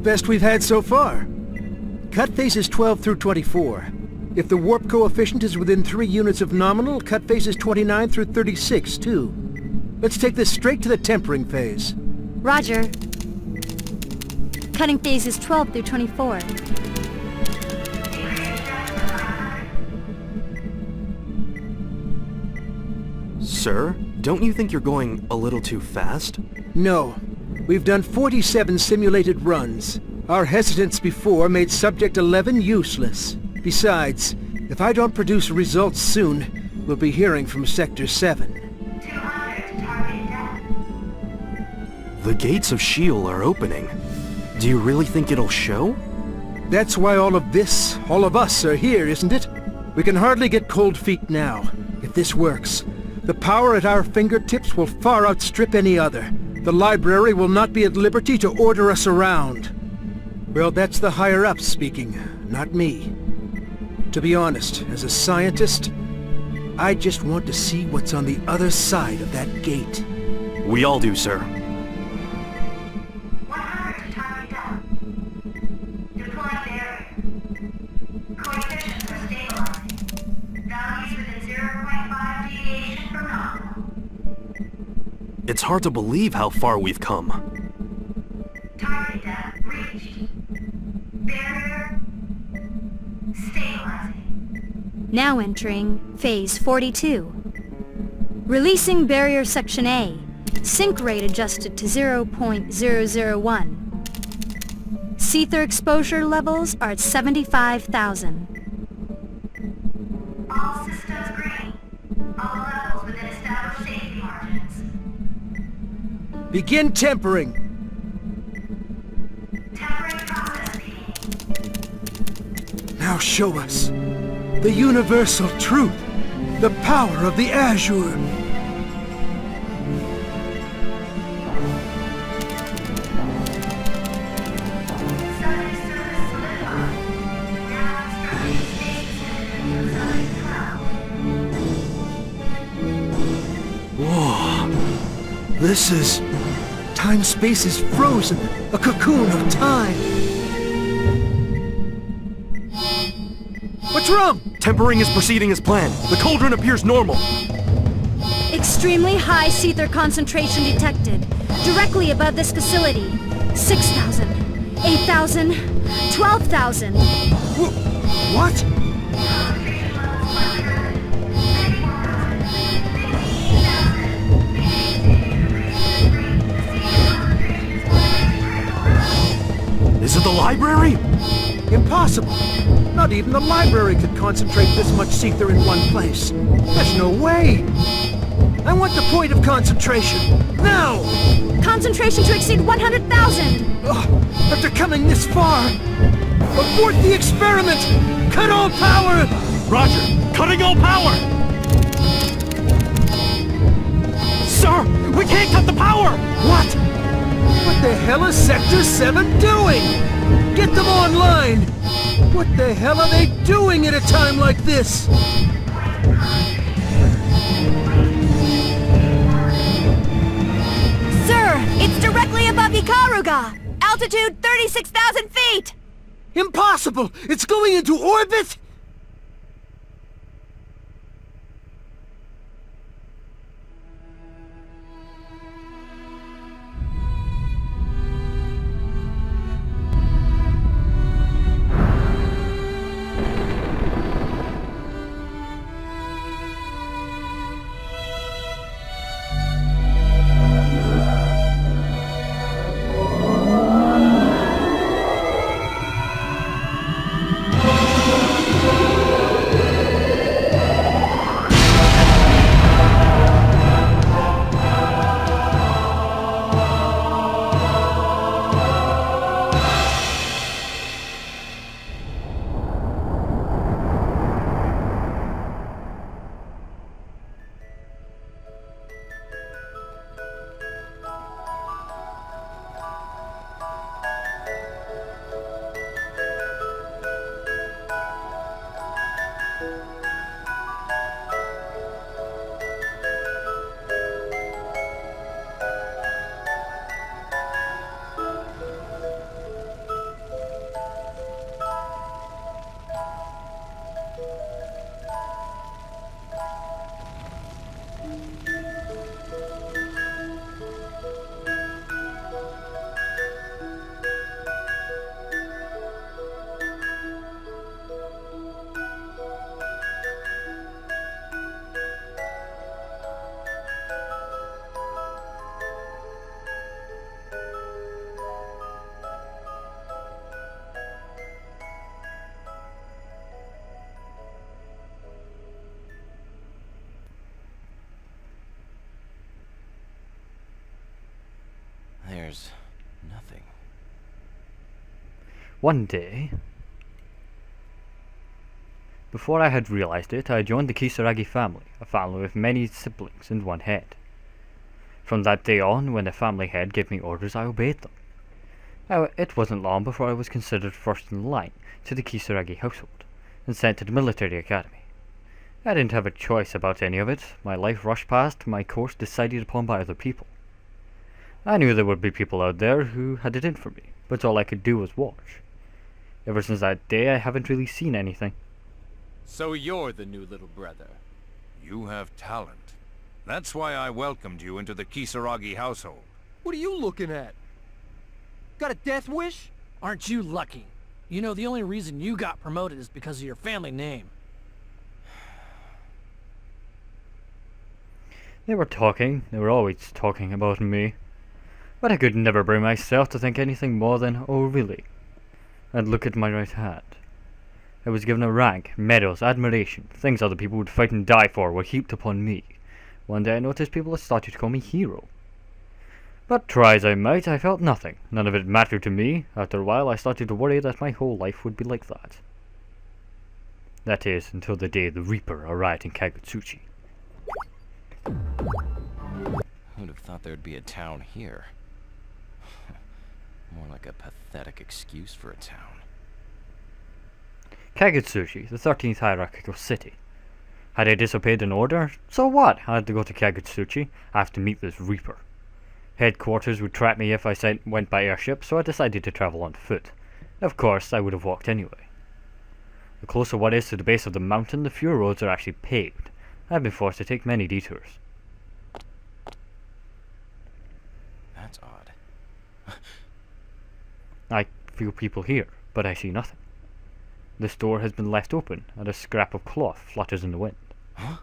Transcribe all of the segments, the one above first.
best we've had so far. Cut phases 12 through 24. If the warp coefficient is within 3 units of nominal, cut phases 29 through 36, too. Let's take this straight to the tempering phase. Roger. Cutting phases 12 through 24. Sir, don't you think you're going a little too fast? No. We've done 47 simulated runs. Our hesitance before made Subject 11 useless. Besides, if I don't produce results soon, we'll be hearing from Sector 7. 200 to target depth. The gates of Sheol are opening. Do you really think it'll show? That's why all of this, all of us are here, isn't it? We can hardly get cold feet now. If this works, the power at our fingertips will far outstrip any other. The library will not be at liberty to order us around. Well, that's the higher-ups speaking, not me. To be honest, as a scientist, I just want to see what's on the other side of that gate. We all do, sir. 100 to target depth. Deploying barrier. Coefficients are stabilizing. Values within 0.5 deviation from nominal. It's hard to believe how far we've come. Target depth reached. Barrier stabilizing. Now entering phase 42. Releasing barrier section A. Sync rate adjusted to 0.001. Seether exposure levels are at 75,000. All systems green. All levels within established safety margins. Begin tempering! Tempering process beginning. Now show us the universal truth, the power of the Azure. Subject surface solidified. Now instructing space center subject 12. Whoa! This is... Time-space is frozen, a cocoon of time. What's wrong? Tempering is proceeding as planned. The cauldron appears normal. Extremely high Seether concentration detected. Directly above this facility. 6,000, 8,000, 12,000. What? Concentration levels 100. 94,000. 15,000. Is it the library? Impossible. Not even the library could concentrate this much Seether in one place. There's no way. I want the point of concentration. Now! Concentration to exceed 100,000. After coming this far, abort the experiment! Cut all power! Roger, cutting all power! Sir, we can't cut the power! What? What the hell is Sector 7 doing? Get them online! What the hell are they doing at a time like this? Sir, it's directly above Ikaruga. Altitude 36,000 feet. Impossible! It's going into orbit? there's nothing. One day, before I had realized it, I joined the Kisaragi family, a family with many siblings and one head. From that day on, when the family head gave me orders, I obeyed them. It wasn't long before I was considered first in line to the Kisaragi household, and sent to the military academy. I didn't have a choice about any of it. My life rushed past my course decided upon by other people. I knew there would be people out there who had it in for me, but all I could do was watch. Ever since that day, I haven't really seen anything. So you're the new little brother. You have talent. That's why I welcomed you into the Kisaragi household. What are you looking at? Got a death wish? Aren't you lucky? You know, the only reason you got promoted is because of your family name. They were always talking about me. But I could never bring myself to think anything more than, oh really? I'd look at my right hand. I was given a rank, medals, admiration, things other people would fight and die for were heaped upon me. One day I noticed people had started to call me hero. But try as I might, I felt nothing. None of it mattered to me. After a while I started to worry that my whole life would be like that. That is, until the day the Reaper arrived in Kagutsuchi. Who'd have thought there'd be a town here? More like a pathetic excuse for a town. Kagutsuchi, the 13th hierarchical city. Had I disobeyed an order? So what? I had to go to Kagutsuchi. I have to meet this Reaper. Headquarters would trap me if I went by airship, so I decided to travel on foot. Of course, I would have walked anyway. The closer one is to the base of the mountain, the fewer roads are actually paved. I've been forced to take many detours. That's odd. I feel people here, but I see nothing. This door has been left open, and a scrap of cloth flutters in the wind. Huh?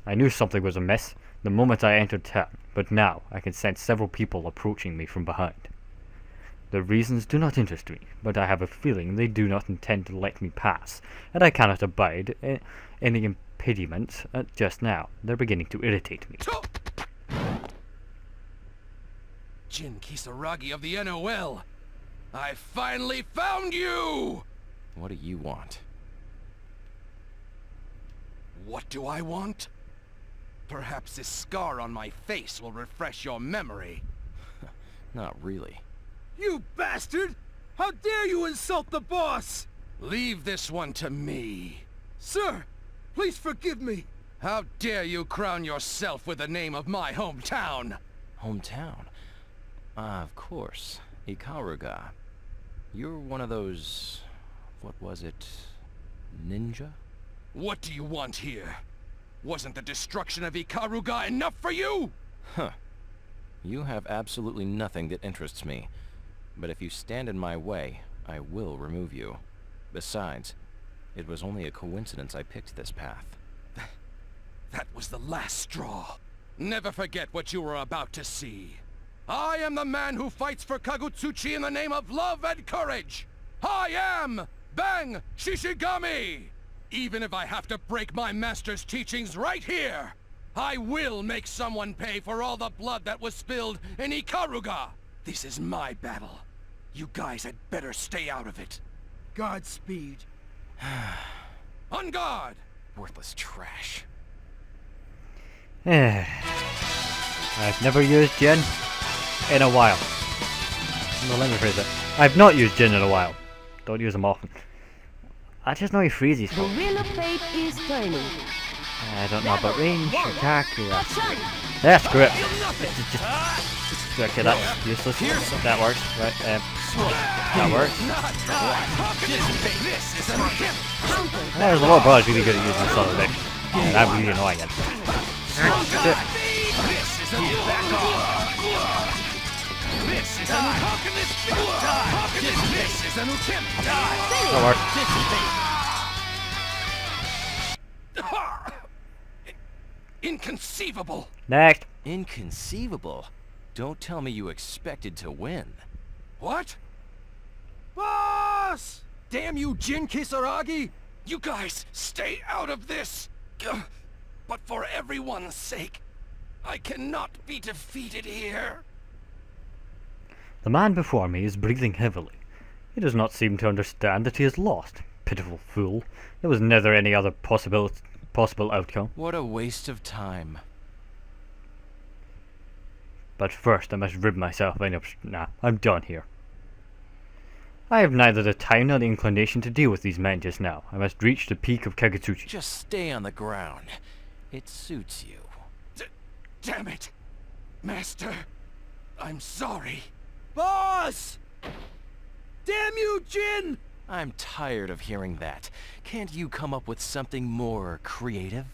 I knew something was amiss the moment I entered town, but now I can sense several people approaching me from behind. The reasons do not interest me, but I have a feeling they do not intend to let me pass, and I cannot abide any impediment just now. They're beginning to irritate me. Jin Kisaragi of the NOL! I finally found you! What do you want? What do I want? Perhaps this scar on my face will refresh your memory. Not really. You bastard! How dare you insult the boss! Leave this one to me. Sir, please forgive me. How dare you crown yourself with the name of my hometown? Hometown? Ah, of course. Ikaruga. You're one of those... what was it? Ninja? What do you want here? Wasn't the destruction of Ikaruga enough for you? Huh. You have absolutely nothing that interests me. But if you stand in my way, I will remove you. Besides, it was only a coincidence I picked this path. That was the last straw. Never forget what you were about to see. I am the man who fights for Kagutsuchi in the name of love and courage! I am Bang Shishigami! Even if I have to break my master's teachings right here, I will make someone pay for all the blood that was spilled in Ikaruga! This is my battle. You guys had better stay out of it. Godspeed. On guard! Worthless trash. I've never used Jin in a while. No, let me phrase it. I've not used Jin in a while. Don't use him often. I just know he freezes The folks. wheel of fate is turning. I don't know about range, attack, yeah, screw it. Okay, that's useless. That works, right? That works. There's a lot of brothers really good at using this other deck. And I'm really annoying it. Shit. That works. Inconceivable! Next. Inconceivable. Don't tell me you expected to win. What? Boss! Damn you, Jin Kisaragi! You guys, stay out of this! But for everyone's sake, I cannot be defeated here. The man before me is breathing heavily. He does not seem to understand that he is lost. Pitiful fool. There was never any other possible outcome. What a waste of time. But first I must rid myself of any Nah, I'm done here. I have neither the time nor the inclination to deal with these men just now. I must reach the peak of Kagutsuchi. Just stay on the ground. It suits you. Damn it! Master, I'm sorry. Boss! Damn you, Jin! I'm tired of hearing that. Can't you come up with something more creative?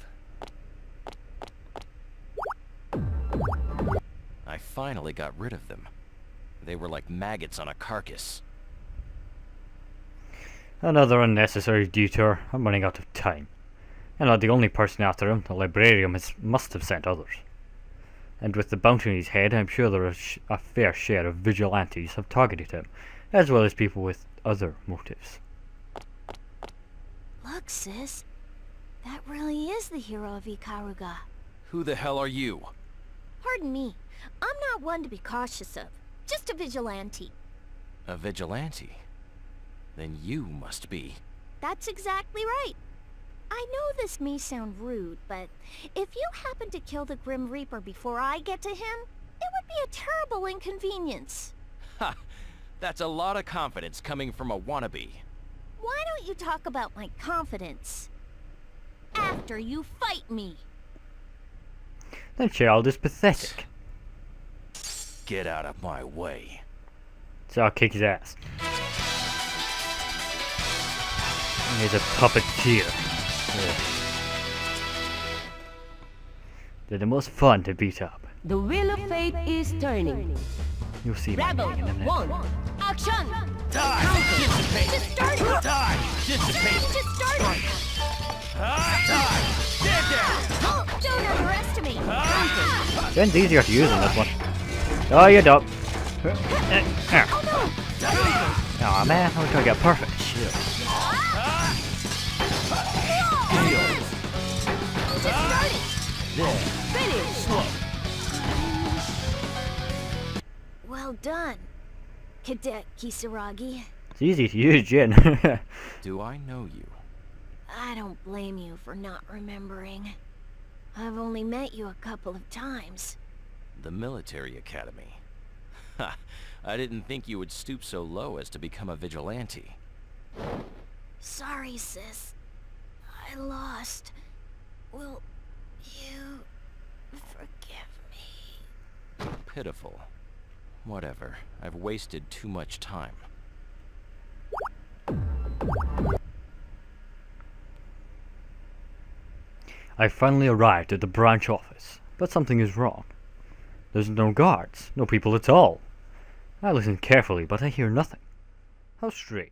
I finally got rid of them. They were like maggots on a carcass. Another unnecessary detour. I'm running out of time. I'm not the only person after him. The librarian must have sent others. And with the bounty on his head, I'm sure there is a fair share of vigilantes have targeted him, as well as people with other motives. Look, sis. That really is the hero of Ikaruga. Who the hell are you? Pardon me. I'm not one to be cautious of. Just a vigilante. A vigilante? Then you must be. That's exactly right. I know this may sound rude, but if you happen to kill the Grim Reaper before I get to him, it would be a terrible inconvenience. Ha! That's a lot of confidence coming from a wannabe. Why don't you talk about my confidence after you fight me? That child is pathetic. Get out of my way. So I'll kick his ass. He's a puppeteer. Yeah. They're the most fun to beat up. The wheel of fate is turning. You'll see my Rebel, name in a minute. 1. Action! Die! Dissipate! Just started! Die! Dissipate! Just started! Die! Stand down! Don't underestimate! Jen's easier to use in this one. Oh, you don't. Oh man, I was trying to get perfect. Shit. Well done, Cadet Kisaragi. It's easy to use, Jin. Do I know you? I don't blame you for not remembering. I've only met you a couple of times. The military academy. Ha! I didn't think you would stoop so low as to become a vigilante. Sorry, sis. I lost. Will you forgive me? Pitiful. Whatever. I've wasted too much time. I finally arrived at the branch office, but something is wrong. There's no guards, no people at all. I listen carefully, but I hear nothing. How strange.